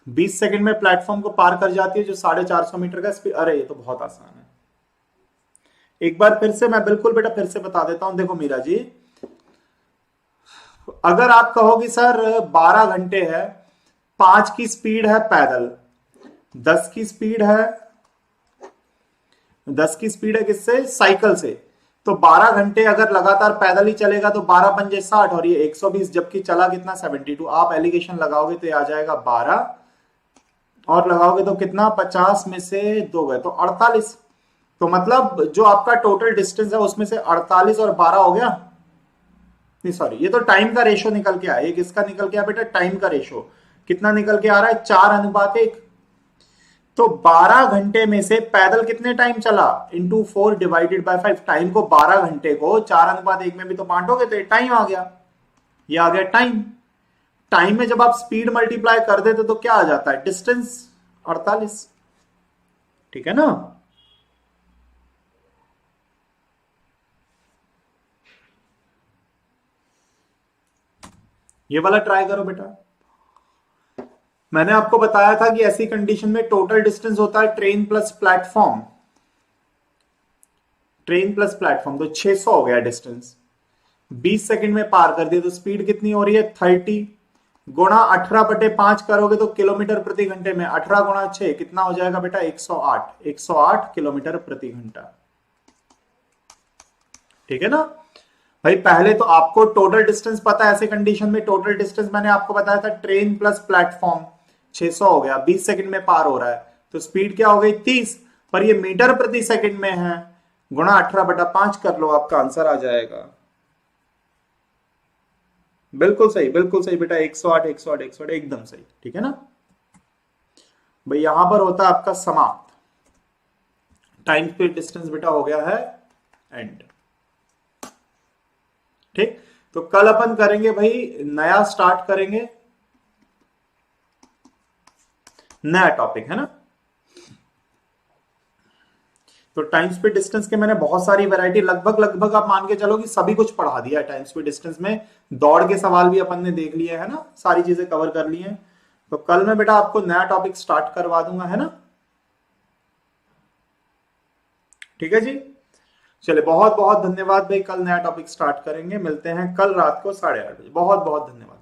20 सेकंड में प्लेटफॉर्म को पार कर जाती है, जो 450 मीटर का स्पीड। अरे ये तो बहुत आसान है, एक बार फिर से मैं बिल्कुल बेटा फिर से बता देता हूं। देखो मीरा जी, अगर आप कहोगे सर 12 घंटे है, 5 की स्पीड है पैदल, 10 की स्पीड है, 10 की स्पीड है किससे, साइकिल से, तो 12 घंटे अगर लगातार पैदल ही चलेगा तो 12 पंजे 60 और ये 120, जबकि चला कितना 72। आप एलिगेशन लगाओगे तो ये आ जाएगा 12 और लगाओगे तो कितना, 50 में से 2 गए तो 48। तो मतलब जो आपका टोटल डिस्टेंस है उसमें से 48 और 12 हो गया, नहीं सॉरी, ये तो टाइम का रेशो निकल के आया। ये किसका निकल के आया बेटा, टाइम का रेशो कितना निकल के आ रहा है, 4:1। तो 12 घंटे में से पैदल कितने टाइम चला, इंटू 4 डिवाइडेड बाय 5। टाइम को 12 घंटे को 4:1 में भी तो बांटोगे तो ये टाइम आ गया, ये आ गया टाइम। टाइम में जब आप स्पीड मल्टीप्लाई कर देते तो क्या आ जाता है, डिस्टेंस 48। ठीक है ना। ये वाला ट्राई करो बेटा। मैंने आपको बताया था कि ऐसी कंडीशन में टोटल डिस्टेंस होता है train plus platform, train plus platform, तो 600 हो गया डिस्टेंस, 20 सेकंड में पार कर दिया, तो स्पीड कितनी हो रही है 30, गुणा 18/5 करोगे तो किलोमीटर प्रति घंटे में, 18 गुणा 6 कितना हो जाएगा बेटा, 108, 108 किलोमीटर प्रति घंटा। ठीक है ना भाई। पहले तो आपको टोटल डिस्टेंस पता है, ऐसे कंडीशन में टोटल डिस्टेंस मैंने आपको बताया था ट्रेन प्लस प्लेटफॉर्म 600 हो गया, 20 सेकंड में पार हो रहा है, तो स्पीड क्या हो गई 30, पर ये मीटर प्रति सेकंड में है, गुणा 18/5 कर लो, आपका आंसर आ जाएगा। बिल्कुल सही बेटा, 108 108 108 एकदम सही। ठीक है ना भाई। यहां पर होता है आपका समाप्त, टाइम स्पीड डिस्टेंस बेटा हो गया है एंड। ठीक, तो कल अपन करेंगे भाई, नया स्टार्ट करेंगे, नया टॉपिक है ना। तो टाइम स्पीड डिस्टेंस के मैंने बहुत सारी वैरायटी, लगभग आप मान के चलो कि सभी कुछ पढ़ा दिया है टाइम स्पीड डिस्टेंस में। दौड़ के सवाल भी अपन ने देख लिए है ना, सारी चीजें कवर कर ली हैं। तो कल मैं बेटा आपको नया टॉपिक स्टार्ट करवा दूंगा, है ना। ठीक है जी, चले बहुत बहुत धन्यवाद भाई। कल नया टॉपिक स्टार्ट करेंगे, मिलते हैं कल रात को 8:30 बजे। बहुत बहुत धन्यवाद।